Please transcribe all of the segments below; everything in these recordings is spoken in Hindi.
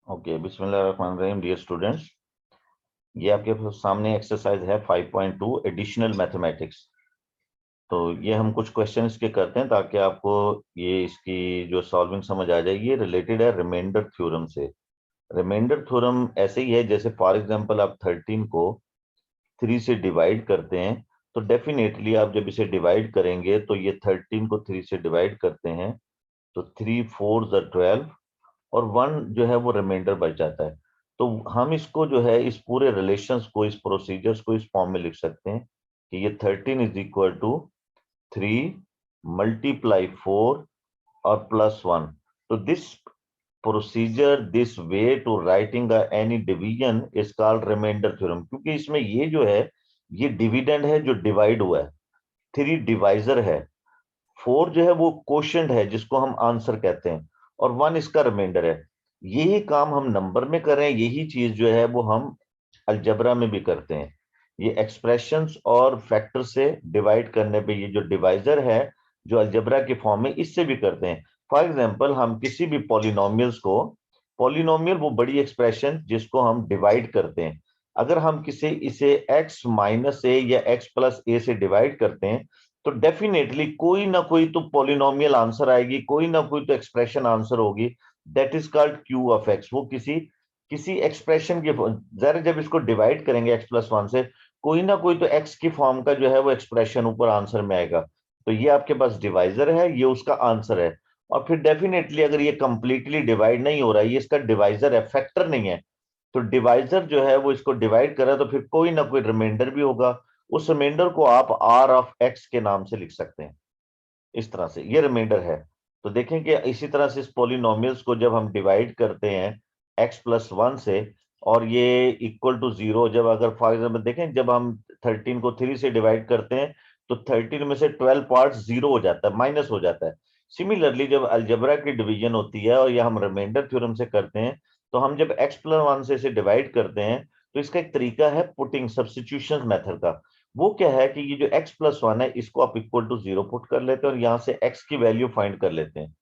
ओके, बिस्मिल्लाहिर्रहमानिर्रहीम। डियर स्टूडेंट्स, ये आपके सामने एक्सरसाइज है 5.2 एडिशनल मैथमेटिक्स। तो ये हम कुछ क्वेश्चन इसके करते हैं ताकि आपको ये इसकी जो सॉल्विंग समझ आ जाएगी। रिलेटेड है रिमाइंडर थ्योरम से। रिमाइंडर थ्योरम ऐसे ही है जैसे फॉर एग्जांपल आप 13 को 3 से डिवाइड करते हैं, तो डेफिनेटली आप जब इसे डिवाइड करेंगे तो ये 13 को 3 से डिवाइड करते हैं तो 3 4 12 और 1 जो है वो रिमाइंडर बच जाता है। तो हम इसको जो है इस पूरे रिलेशंस को, इस प्रोसीजर्स को इस फॉर्म में लिख सकते हैं कि ये 13 इज इक्वल टू 3 मल्टीप्लाई 4 और प्लस 1। तो this procedure, this way to writing any division is called remainder theorem, क्योंकि इसमें ये जो है ये डिविडेंड है जो डिवाइड हुआ है, 3 डिवाइजर है, 4 जो है वो क्वोशिएंट है जिसको हम आंसर कहते हैं, और 1 इसका रिमाइंडर है। यही काम हम नंबर में कर रहे हैं, यही चीज जो है वो हम अलजबरा में भी करते हैं। ये एक्सप्रेशंस और फैक्टर से डिवाइड करने पे ये जो डिवाइजर है जो अलजबरा के फॉर्म में, इससे भी करते हैं। फॉर एग्जांपल हम किसी भी पॉलिनोमियल्स को, पॉलिनोमियल वो बड़ी एक्सप्रेशन जिसको हम डिवाइड करते हैं, अगर हम किसी इसे x माइनस ए या x प्लस ए से डिवाइड करते हैं तो डेफिनेटली कोई ना कोई तो पॉलिनोमियल आंसर आएगी, कोई ना कोई तो एक्सप्रेशन आंसर होगी। That is called Q of x. वो किसी किसी एक्सप्रेशन के, जरा जब इसको डिवाइड करेंगे x प्लस 1 से, कोई ना कोई तो x की फॉर्म का जो है वो एक्सप्रेशन ऊपर आंसर में आएगा। तो ये आपके पास डिवाइजर है, ये उसका आंसर है। और फिर डेफिनेटली अगर ये कंप्लीटली डिवाइड नहीं हो रहा है, ये इसका डिवाइजर है, फैक्टर नहीं है, तो डिवाइजर जो है वो इसको डिवाइड कर रहा है, तो फिर कोई ना कोई रिमाइंडर भी होगा। उस रिमाइंडर को आप आर ऑफ एक्स के नाम से लिख सकते हैं। इस तरह से ये रिमाइंडर है। तो देखें कि इसी तरह से इस पोलिनोमियल्स को जब हम डिवाइड करते हैं x प्लस 1 से, और ये इक्वल टू 0, जब अगर फॉर एग्जाम्पल देखें जब हम 13 को 3 से डिवाइड करते हैं तो 13 में से 12 पार्ट 0 हो जाता है, माइनस हो जाता है। सिमिलरली जब अलजबरा की डिवीजन होती है और या हम रिमाइंडर थ्योरम से करते हैं, तो हम जब x प्लस 1 से इसे डिवाइड करते हैं तो इसका एक तरीका है पुटिंग सब्स्टिट्यूशन मेथड का। वो क्या है कि ये जो x प्लस 1 है इसको आप इक्वल टू 0 पुट कर लेते हैं और यहां से x की वैल्यू फाइंड कर लेते हैं,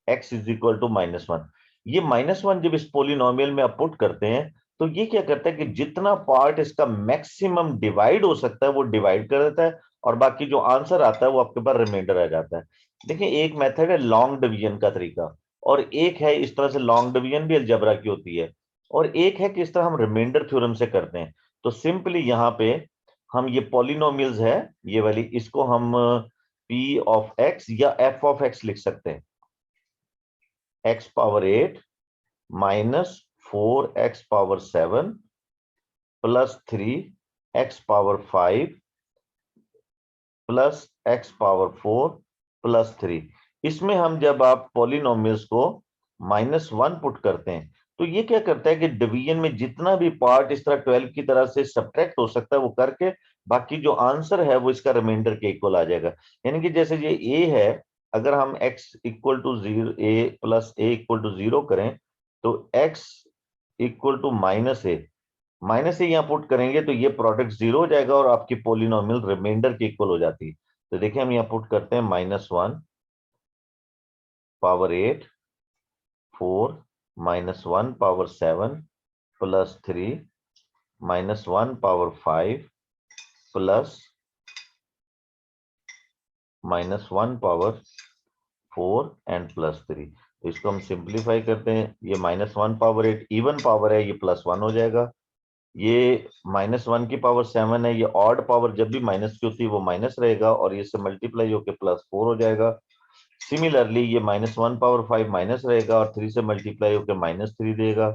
x इज इक्वल टू -1। ये -1 जब इस पोलिनोमियल में आप पुट करते हैं तो ये क्या करता है कि जितना पार्ट इसका मैक्सिमम डिवाइड हो सकता है वो डिवाइड कर देता है, और बाकी जो आंसर आता है वो आपके पास रिमाइंडर आ जाता है। देखिए एक मेथड है लॉन्ग डिवीजन का तरीका, और एक है इस तरह से लॉन्ग डिवीजन भी अलजबरा की होती है, और एक है कि इस तरह हम रिमाइंडर थ्योरम से करते हैं। तो सिंपली यहाँ पे हम ये पॉलिनोमियल्स है, ये वाली, इसको हम p ऑफ x या f ऑफ x लिख सकते हैं। x power 8 minus 4x power 7 plus 3x power 5 plus x power 4 plus 3। इसमें हम जब आप पॉलिनोमियल्स को -1 पुट करते हैं तो ये क्या करता है कि डिवीजन में जितना भी पार्ट इस तरह 12 की तरह से सब्ट्रैक्ट हो सकता है वो करके बाकी जो आंसर है वो इसका रिमाइंडर के इक्वल आ जाएगा। यानी कि जैसे ये a है, अगर हम x equal to 0, a plus a equal to 0 करें तो x equal to minus a यहाँ पुट करेंगे तो ये प्रोडक्ट 0 हो जाएगा और आपकी पोलिनोमियल रिमाइंडर के इक्वल हो जाती है। तो देखिए हम यहाँ पुट करते हैं -1 power 8 4 -1 power 7 plus 3 -1 power 5 plus -1 power 4 and plus 3। तो इसको हम सिंप्लीफाई करते हैं, ये -1 पावर 8 इवन पावर है, ये +1 हो जाएगा। ये -1 की पावर 7 है, ये ऑड पावर जब भी माइनस की होती है वो माइनस रहेगा और ये से मल्टीप्लाई होकर +4 हो जाएगा। सिमिलरली ये -1 पावर 5 माइनस रहेगा और 3 से मल्टीप्लाई होकर -3 देगा।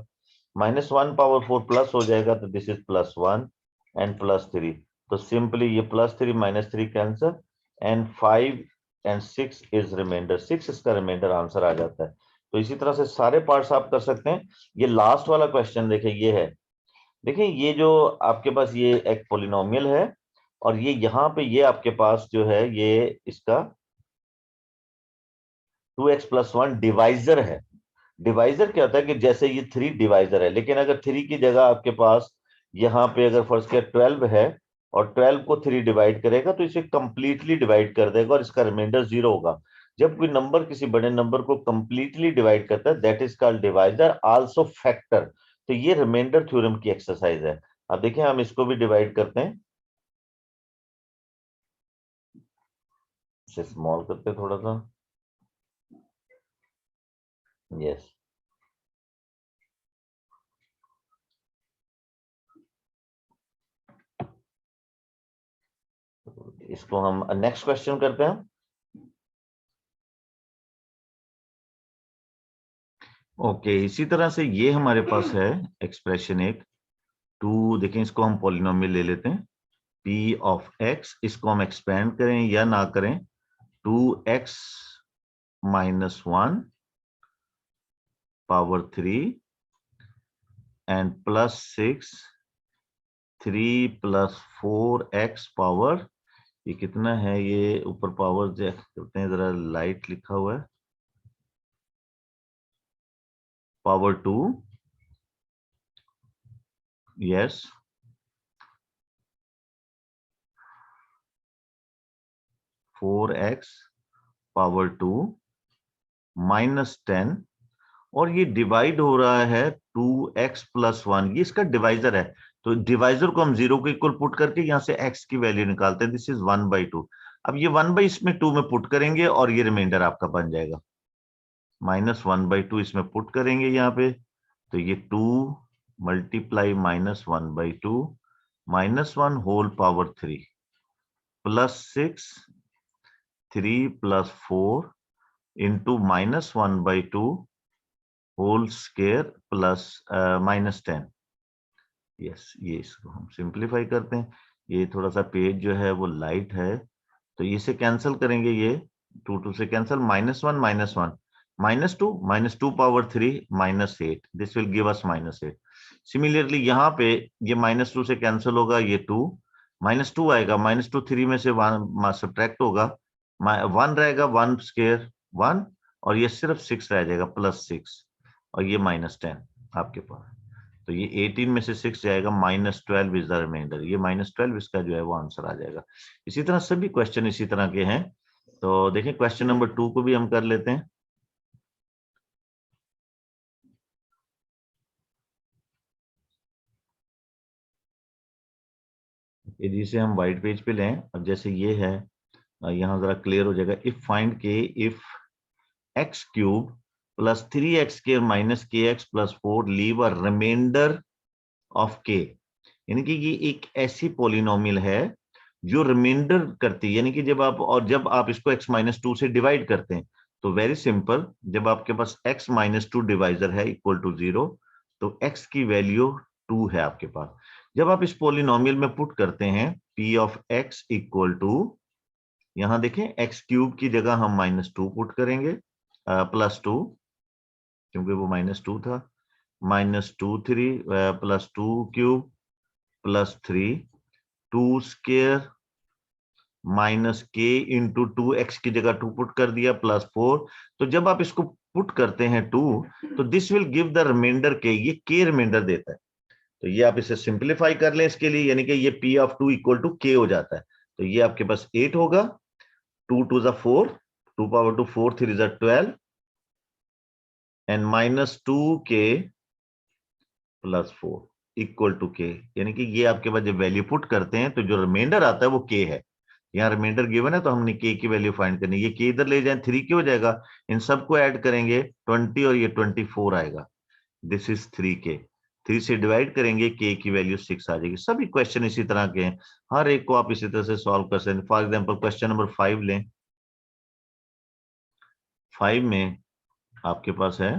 -1 पावर 4 प्लस हो जाएगा, तो दिस इज +1 एंड +3। तो सिंपली ये +3 -3 cancel, and 5 and 6 is remainder, 6 इसका रिमाइंडर आंसर आ जाता है। तो इसी तरह से सारे पार्ट्स आप कर सकते हैं। ये लास्ट वाला क्वेश्चन देखिए, ये है, देखिए ये जो आपके पास ये एक पोलिनोमियल है और ये यहाँ पे ये आपके पास जो है ये इसका 2x प्लस 1 डिवाइजर है। डिवाइजर क्या होता है कि जैसे ये 3 डिवाइजर है, लेकिन अगर 3 की जगह आपके पास यहाँ पे अगर फर्ज किया 12 है और 12 को 3 डिवाइड करेगा तो इसे कंप्लीटली डिवाइड कर देगा और इसका रिमाइंडर 0 होगा। जब कोई नंबर किसी बड़े नंबर को कंप्लीटली डिवाइड करता है that is called divider, also factor. तो ये रिमाइंडर थ्योरम की एक्सरसाइज है। अब देखिए हम इसको भी डिवाइड करते हैं, इसे स्मॉल करते हैं थोड़ा सा, यस। इसको हम नेक्स्ट क्वेश्चन करते हैं। ओके इसी तरह से ये हमारे पास है एक्सप्रेशन एक टू, देखें इसको हम पॉलिनोमियल ले लेते हैं p ऑफ x, इसको हम एक्सपेंड करें या ना करें, 2x minus 1 power 3 and plus 6, 3 plus 4x power, ये कितना है, ये ऊपर पावर चेक करते हैं जरा, लाइट लिखा हुआ है, power 2, yes, four x power 2 minus 10, और ये डिवाइड हो रहा है 2x प्लस 1, ये इसका डिवाइजर है। तो डिवाइजर को हम 0 के इक्वल पुट करके यहां से x की वैल्यू निकालते हैं, दिस इज 1/2। अब ये 1 इसमें 2 में पुट करेंगे और ये रिमाइंडर आपका बन जाएगा, माइनस 1/2 इसमें पुट करेंगे यहाँ पे, तो ये 2 multiply minus 1/2 minus 1 whole power 3 plus 6, 3 plus 4 into minus 1/2 whole square plus minus 10, yes. ये इसको हम सिंप्लीफाई करते हैं, ये थोड़ा सा पेज जो है वो लाइट है, तो इसे कैंसिल करेंगे, ये 2 से cancel, minus 1 minus 2 power 3 minus 8, this will give us minus 8। Similarly यहाँ पे ये माइनस 2 से कैंसिल होगा, ये 2 माइनस 2 आएगा, माइनस 2 3 में से 1 सब्ट्रैक्ट होगा, 1 रहेगा, 1 स्क्वायर 1, और ये सिर्फ 6 रह जाएगा, प्लस 6, और ये माइनस 10 आपके पास, तो ये 18 में से 6 जाएगा, माइनस 12 इज द रिमाइंडर, ये माइनस 12 इसका जो है वो आंसर आ जाएगा। इसी तरह सभी क्वेश्चन इसी तरह के हैं। तो देखें क्वेश्चन नंबर 2 को भी हम कर लेते हैं। जिसे हम व्हाइट पेज पे लें, अब जैसे ये है, यहाँ जरा क्लियर हो जाएगा, if find k if x cube plus 3x square minus kx plus 4 leave a remainder of k, यानी कि ये एक ऐसी पॉलिनोमियल है जो रिमाइंडर करती है, यानी कि जब आप इसको x माइनस 2 से डिवाइड करते हैं, तो वेरी सिंपल, जब आपके पास x माइनस 2 डिवाइजर है इक्वल टू 0, तो x की वैल्यू 2 है आपके पास। जब आप इस पॉलिनोमियल में पुट करते हैं p of x equal to, यहां देखें x क्यूब की जगह हम माइनस 2 पुट करेंगे, प्लस 2, क्योंकि वो माइनस 2 था, minus 2 3 plus 2 cube plus 3 2 square minus के इंटू 2x की जगह 2 पुट कर दिया प्लस 4। तो जब आप इसको पुट करते हैं 2, तो this will give the remainder के, ये के रिमाइंडर देता है। तो ये आप इसे सिंप्लीफाई कर लें इसके लिए, यानी कि ये p of 2 equal to k हो जाता है। तो ये आपके पास 8 होगा, 2 2 ज़ा 4, 2 पावर 2 4 3 ज़ा 12 and minus 2k plus 4 equal to k, यानी कि ये आपके पास जब वैल्यू पुट करते हैं तो जो रिमाइंडर आता है वो k है। यहाँ रिमाइंडर गिवन है तो हमने k की वैल्यू फाइंड करनी है, ये k इधर ले जाए 3 k हो जाएगा, इन सबको ऐड करेंगे 20 और ये 24 आएगा, दिस इज 3k, 3 से डिवाइड करेंगे k की वैल्यू 6 आ जाएगी। सभी क्वेश्चन इसी तरह के हैं, हर एक को आप इसी तरह से सॉल्व कर सकते हैं। फॉर एग्जाम्पल क्वेश्चन नंबर 5 लें, 5 में आपके पास है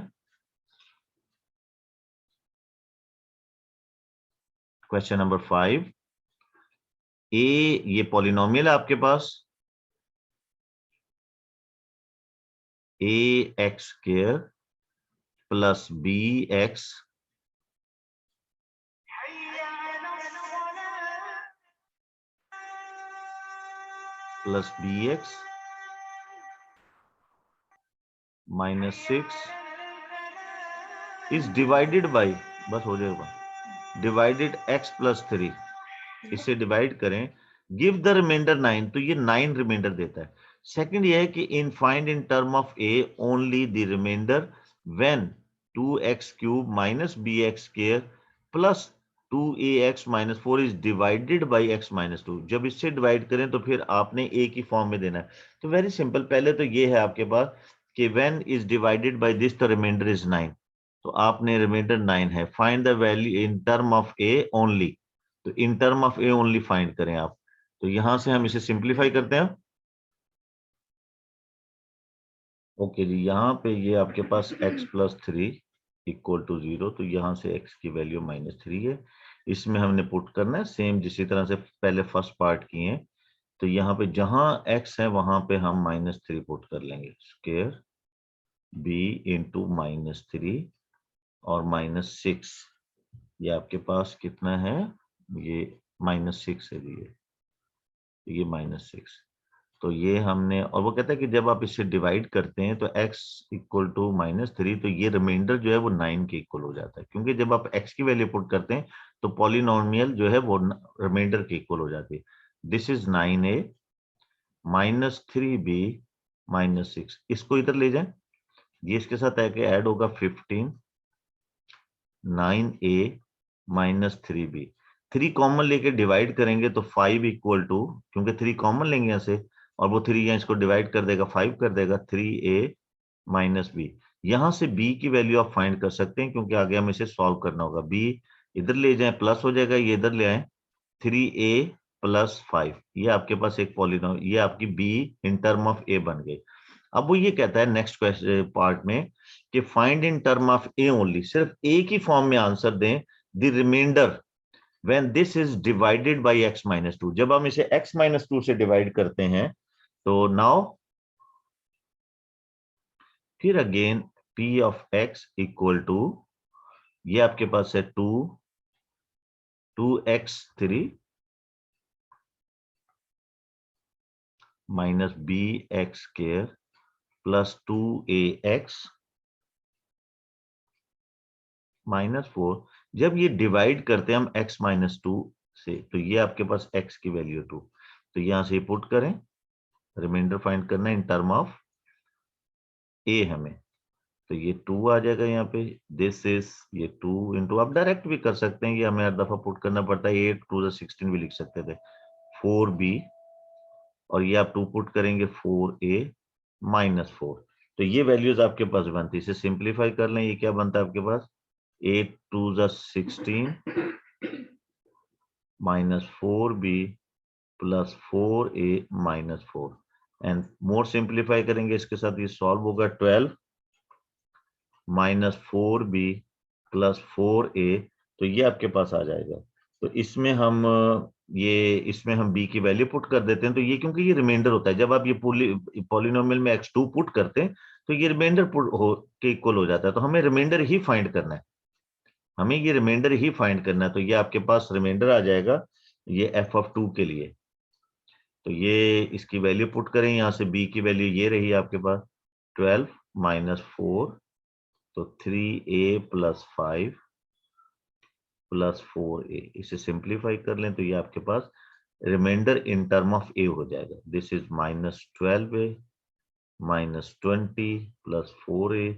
क्वेश्चन नंबर 5, ए ये पॉलिनोमियल है आपके पास, a x square plus b x plus b x minus 6 is divided by, बस हो जाएगा, डिवाइडेड x प्लस 3, इसे डिवाइड करें, गिव द रिमाइंडर 9, तो ये 9 रिमाइंडर देता है। सेकंड ये है कि इन find in term of a only the remainder when 2x³ minus bx square plus 2ax minus 4 is divided by x minus 2। जब इससे डिवाइड करें तो फिर आपने a की फॉर्म में देना है। तो वेरी सिंपल, पहले तो ये है आपके पास कि when is divided by this तो रिमाइंडर इज 9, तो आपने रिमाइंडर 9 है। Find the value in term of a only, तो in term of a only find करें आप। तो यहां से हम इसे सिंप्लीफाई करते हैं। ओके जी, यहाँ पे ये आपके पास x प्लस 3 इक्वल टू 0, तो यहाँ से x की वैल्यू -3 है। इसमें हमने पुट करना है सेम जिसी तरह से पहले फर्स्ट पार्ट किए हैं। तो यहाँ पे जहां x है वहां पे हम -3 पुट कर लेंगे, स्क्वायर b इंटू -3 और -6। ये आपके पास कितना है, ये -6 है जी, ये -6। तो ये हमने, और वो कहता है कि जब आप इसे डिवाइड करते हैं तो x इक्वल टू -3, तो ये रिमाइंडर जो है वो 9 के इक्वल हो जाता है, क्योंकि जब आप x की वैल्यू पुट करते हैं तो पॉलिनोमियल जो है वो रिमाइंडर के इक्वल हो जाती है। दिस इज 9a -3b -6, इसको इधर ले जाएं, ये इसके साथ आके ऐड होगा 15, 9a -3b, 3 कॉमन लेके डिवाइड करेंगे तो 5 इक्वल टू, क्योंकि 3 कॉमन लेंगे यहाँ से और वो 3 यहाँ इसको डिवाइड कर देगा, 5 कर देगा, 3a -b। यहां से b की वैल्यू आप फाइंड कर सकते हैं, क्योंकि आगे हमें इसे सॉल्व करना होगा। b इधर ले जाएं, प्लस हो जाएगा, ये इधर ले आए, 3a + 5, ये आपके पास एक पॉलिनोम, ये आपकी b in term of a बन गई। अब वो ये कहता है नेक्स्ट क्वेश्चन पार्ट में कि find in term of a only, सिर्फ ए की फॉर्म में आंसर दें, the remainder when this is divided by x -2। जब हम इसे x -2 से डिवाइड करते हैं तो नाउ फिर again p of x equal to, ये आपके पास है 2x3 minus bx square plus 2ax -4। जब ये डिवाइड करते हैं हम x -2 से, तो ये आपके पास x की वैल्यू 2, तो यहां से पुट करें, रिमाइंडर फाइंड करना है इन टर्म ऑफ a हमें, तो ये 2 आ जाएगा यहाँ पे। दिस इज ये 2 इंटू, आप डायरेक्ट भी कर सकते हैं, ये हमें हर दफा पुट करना पड़ता है, 8 2 16 भी लिख सकते थे, 4b, और ये आप 2 पुट करेंगे 4a -4, तो ये वैल्यूज आपके पास बनती है। इसे सिंप्लीफाई कर लें, ये क्या बनता है आपके पास, 8 2 16 -4b plus 4a -4, and more simplify करेंगे इसके साथ, ये सॉल्व होगा 12 -4b प्लस 4a, तो ये आपके पास आ जाएगा। तो इसमें हम इसमें हम b की वैल्यू पुट कर देते हैं, तो ये क्योंकि ये रिमाइंडर होता है, जब आप ये पॉलिनोमियल में x2 पुट करते हैं तो ये रिमाइंडर के इक्वल हो जाता है, तो हमें रिमाइंडर ही फाइंड करना है, हमें ये रिमाइंडर ही फाइंड करना है। तो ये आपके पास रिमाइंडर आ जाएगा ये f(2) के लिए, तो ये इसकी वैल्यू पुट करें, यहां से b की वैल्यू ये रही आपके पास 12 -4, तो 3a + 5 + 4a, इसे सिंप्लीफाई कर लें तो ये आपके पास remainder in term of a हो जाएगा। दिस इज -12a -20 + 4a,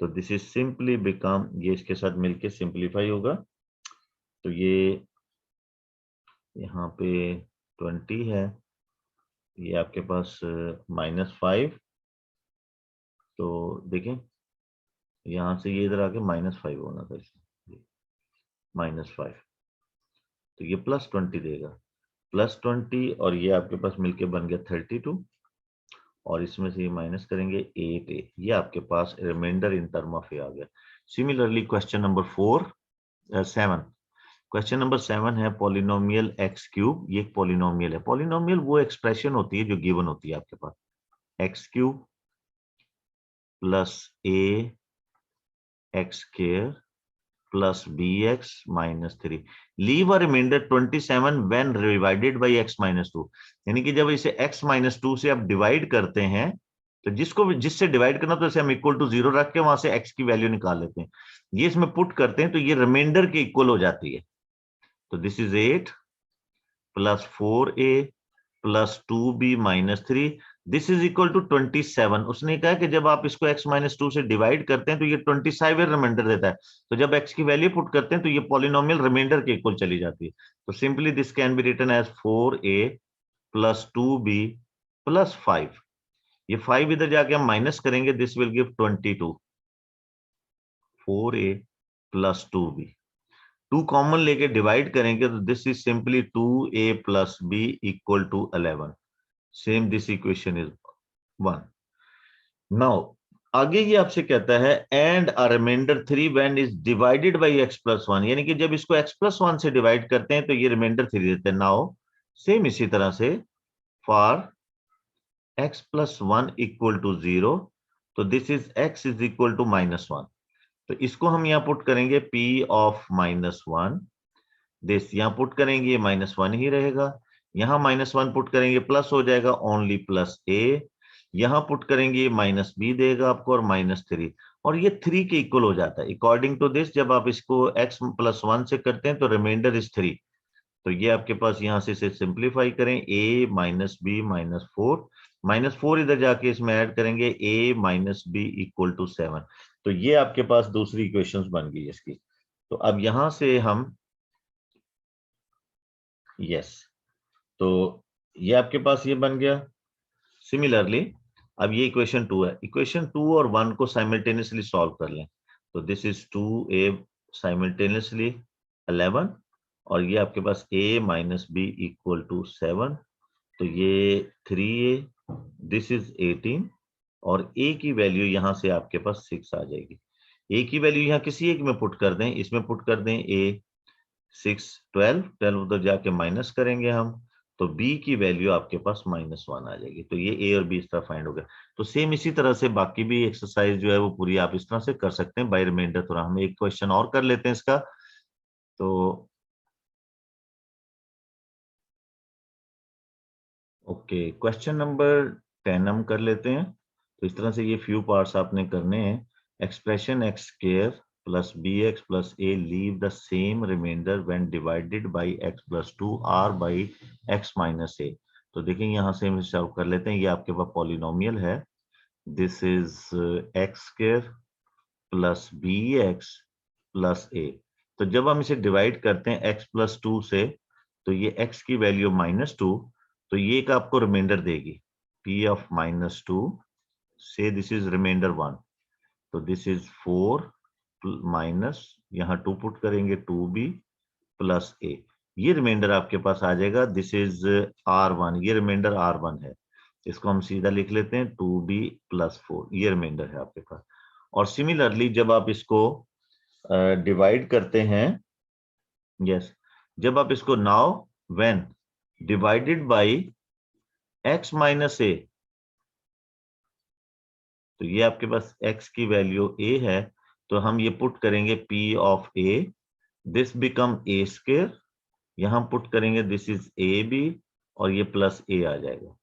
तो दिस इज सिंपली बिकम, ये इसके साथ मिलके सिंप्लीफाई होगा, तो ये यहाँ पे 20 है, ये आपके पास -5, तो देखें यहां से ये इधर आके -5 होना था, -5, तो ये +20 देगा, +20, और ये आपके पास मिलके बन गया 32, और इसमें से ये माइनस करेंगे 8a, ये आपके पास रिमाइंडर इन टर्म ऑफ ए आ गया। Similarly question number 7, question number 7 है पॉलिनोमियल x³ ये एक पॉलिनोमियल है। पॉलिनोमियल वो एक्सप्रेशन होती है जो गिवन होती है आपके पास, x³ + a(x² + bx -3 leave a remainder 27 when divided by x -2, यानी कि जब इसे x -2 से आप डिवाइड करते हैं, तो जिससे डिवाइड करना, तो इसे हम इक्वल टू 0 रख के वहां से x की वैल्यू निकाल लेते हैं, ये इसमें पुट करते हैं तो ये रिमाइंडर के इक्वल हो जाती है। तो this is 8 + 4a + 2b -3, this is equal to 27। उसने कहा कि जब आप इसको x माइनस 2 से डिवाइड करते हैं तो ये 27 रिमाइंडर देता है, तो जब x की वैल्यू पुट करते हैं तो ये पॉलिनोमियल रिमाइंडर के इक्वल चली जाती है। तो simply this can be written as 4a plus 2b plus 5। ये 5 इधर जाके हम माइनस करेंगे, this will give 22। 4a plus 2b, 2 common लेके डिवाइड करेंगे तो this is simply 2a plus b equal to 11। Same this equation is 1। Now आगे ये आपसे कहता है and a remainder 3 when is divided by x plus 1, यानी कि जब इसको x प्लस 1 से डिवाइड करते हैं तो ये रिमाइंडर 3 देते हैं। नाउ सेम इसी तरह से for x plus 1 equal to 0, तो this is x is equal to -1। तो इसको हम यहां पुट करेंगे p ऑफ -1, दिस यहां पुट करेंगे ये -1 ही रहेगा, यहां -1 पुट करेंगे प्लस हो जाएगा ओनली प्लस a, यहां पुट करेंगे ये -b देगा आपको और -3, और ये 3 के इक्वल हो जाता है। अकॉर्डिंग टू दिस जब आप इसको x प्लस 1 से करते हैं तो रिमाइंडर इज 3। तो ये आपके पास यहां से इसे सिंप्लीफाई करें, a माइनस बी -4 इधर जाके इसमें ऐड करेंगे a minus b equal to 7। तो ये आपके पास दूसरी इक्वेशंस बन गई इसकी। तो अब यहां से हम यस, तो ये आपके पास ये बन गया। सिमिलरली अब ये इक्वेशन 2 है, इक्वेशन 2 और 1 को साइमल्टेनियसली सॉल्व कर लें। तो दिस इज 2a साइमल्टेनियसली 11, और ये आपके पास a minus b equal to 7। तो ये 3a, दिस इज 18, और a की वैल्यू यहां से आपके पास 6 आ जाएगी। a की वैल्यू यहां किसी एक में पुट कर दें, इसमें पुट कर दें a 6 12 उधर जाके माइनस करेंगे हम, तो b की वैल्यू आपके पास -1 आ जाएगी। तो ये a और b इस तरह फाइंड हो गया। तो सेम इसी तरह से बाकी भी एक्सरसाइज जो है वो पूरी आप इस तरह से कर सकते हैं बाय रिमाइंडर। थोड़ा हम एक क्वेश्चन और कर लेते हैं इसका। तो ओके, क्वेश्चन नंबर 10 हम कर लेते हैं। तो इस तरह से ये फ्यू पार्ट्स आपने करने हैं। Expression x square plus b x plus a leave the same remainder when divided by x plus 2 are by x minus a. तो देखिए यहाँ से हम सॉल्व कर लेते हैं। ये आपके पास पॉलिनोमियल है, this is x square plus b x plus a. तो जब हम इसे डिवाइड करते हैं x प्लस 2 से, तो ये x की वैल्यू -2, तो ये एक आपको रिमाइंडर देगी p ऑफ -2 से, दिस इज रिमाइंडर 1। तो दिस इज 4 माइनस, यहाँ 2 पुट करेंगे 2b प्लस a। ये रिमाइंडर आपके पास आ जाएगा, दिस इज r1, ये रिमाइंडर r1 है। इसको हम सीधा लिख लेते हैं 2b प्लस 4, ये रिमाइंडर है आपके पास। और सिमिलरली जब आप इसको डिवाइड करते हैं, यस, जब आप इसको now when divided by x minus a, तो ये आपके पास x की वैल्यू a है, तो हम ये पुट करेंगे p of a, this become a square, यहां पुट करेंगे दिस इज ab, और ये प्लस a आ जाएगा।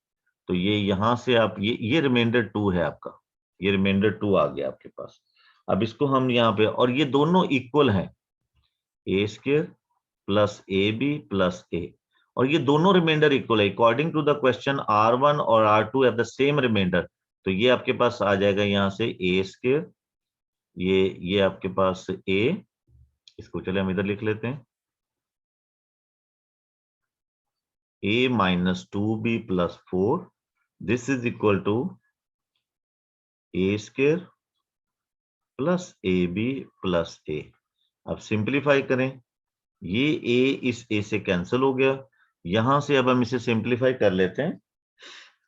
तो ये यहां से आप ये रिमाइंडर 2 है आपका, ये रिमाइंडर 2 आ गया आपके पास। अब इसको हम यहाँ पे, और ये दोनों इक्वल हैं, a square plus a b plus a, और ये दोनों रिमाइंडर इक्वल है। According to the question R1 और R2 have the same reminder. तो ये आपके पास आ जाएगा यहाँ से ए स्क्वायर, ये आपके पास a, इसको चले हम इधर लिख लेते हैं, a minus 2b plus 4, this is equal to a square plus a b plus a. अब सिंप्लीफाई करें, ये a इस a से कैंसिल हो गया, यहां से अब हम इसे सिंप्लीफाई कर लेते हैं।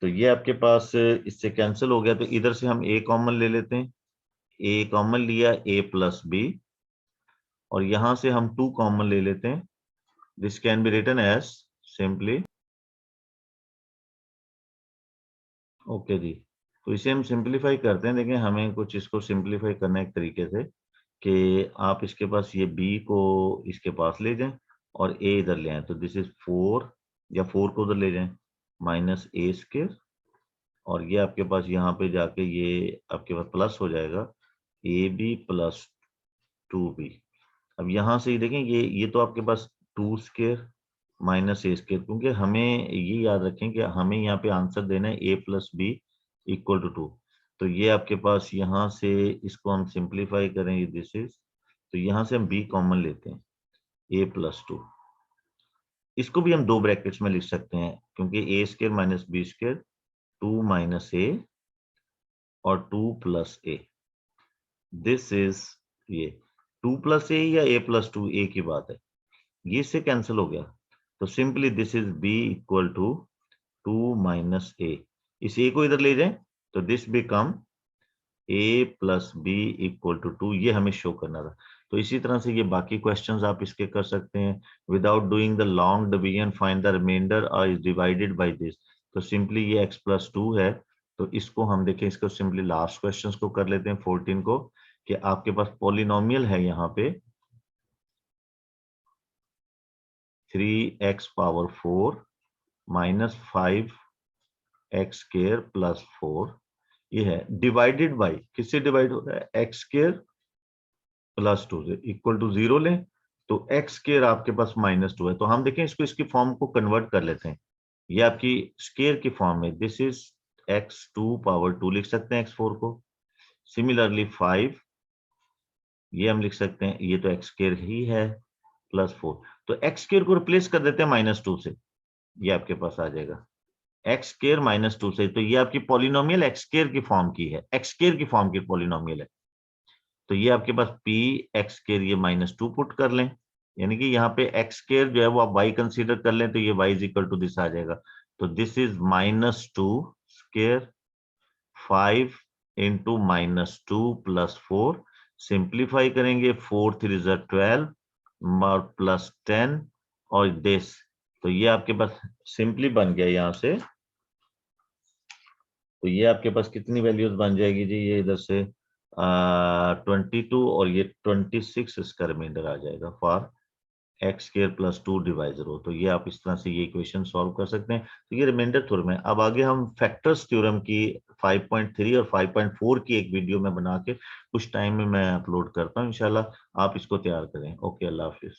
तो ये आपके पास इससे कैंसिल हो गया, तो इधर से हम a कॉमन ले लेते हैं, a कॉमन लिया a प्लस बी, और यहां से हम 2 कॉमन ले लेते हैं, this can be written as simply, okay जी। तो इसे हम सिंप्लीफाई करते हैं। देखिए हमें कुछ इसको सिंप्लीफाई करना है एक तरीके से, कि आप इसके पास ये b को इसके पास ले जाएं और a इधर ले आए, तो दिस इज 4, या 4 को उधर ले जाएं, माइनस a स्क्वायर, और ये आपके पास यहाँ पे जाके ये आपके पास प्लस हो जाएगा ab प्लस 2b। अब यहाँ से ही देखें, ये तो आपके पास 2 स्क्वायर माइनस ए स्केयर, क्योंकि हमें ये याद रखें कि हमें यहाँ पे आंसर देना है a plus b equal to 2। तो ये आपके पास यहाँ से इसको हम सिंप्लीफाई करेंगे, दिस इज, तो यहाँ से हम b कॉमन लेते हैं, a प्लस 2। इसको भी हम दो ब्रैकेट्स में लिख सकते हैं, क्योंकि a square minus b square 2 minus a और 2 प्लस ए, दिस इज ये 2 प्लस ए या a प्लस 2, ए की बात है, ये इससे कैंसिल हो गया। तो simply this is b equal to 2 minus a. इस a को इधर ले जाएं तो this become a plus b equal to 2, ये हमें शो करना था। तो इसी तरह से ये बाकी क्वेश्चंस आप इसके कर सकते हैं। Without doing the long division find the remainder और इज डिवाइडेड बाय दिस। तो सिंपली ये x प्लस 2 है, तो इसको हम देखें, इसको सिंपली लास्ट क्वेश्चंस को कर लेते हैं 14 को, कि आपके पास पॉलिनोमियल है यहाँ पे 3x power 4 minus 5x square plus 4, ये है डिवाइडेड बाय, किससे डिवाइड हो रहा है, x स्क्वायर प्लस 2 से, इक्वल टू 0 लें तो x स्क्वायर आपके पास माइनस 2 है। तो हम देखें इसको, इसकी फॉर्म को कन्वर्ट कर लेते हैं, ये आपकी स्क्वायर की फॉर्म में, दिस इज x2 पावर 2 लिख सकते हैं x4 को। सिमिलरली 5 ये हम लिख सकते हैं, ये तो x स्क्वायर ही है प्लस 4, तो x स्क्वायर को रिप्लेस कर देते हैं माइनस 2 से, ये आपके पास आ जाएगा एक्स स्क्वायर माइनस 2 से। तो ये आपकी पॉलिनोमियल एक्स स्क्वायर की फॉर्म की है, एक्स स्क्वायर की फॉर्म की पॉलिनोमियल है। तो ये आपके पास p एक्स स्क्वायर, ये माइनस 2 पुट कर लें, यानी कि यहाँ पे एक्स स्क्वायर जो है वो आप y कंसीडर कर लें, तो ये y is equal to this आ जाएगा। तो this is minus 2 square 5 into minus 2 plus 4, सिंप्लीफाई करेंगे 4 3 जा 12 और प्लस 10 और दिस, तो ये आपके पास सिंपली बन गया यहाँ से। तो ये आपके पास कितनी वैल्यूज बन जाएगी जी, ये इधर से 22 और ये 26 इसका रिमाइंडर आ जाएगा for x square plus 2 divisor हो। तो ये आप इस तरह से ये इक्वेशन सॉल्व कर सकते हैं। तो ये रिमाइंडर थ्योरम है। अब आगे हम फैक्टर्स थ्योरम की 5.3 और 5.4 की एक वीडियो में बना के कुछ टाइम में मैं अपलोड करता हूँ, इंशाल्लाह आप इसको तैयार करें। ओके, अल्लाह हाफिज।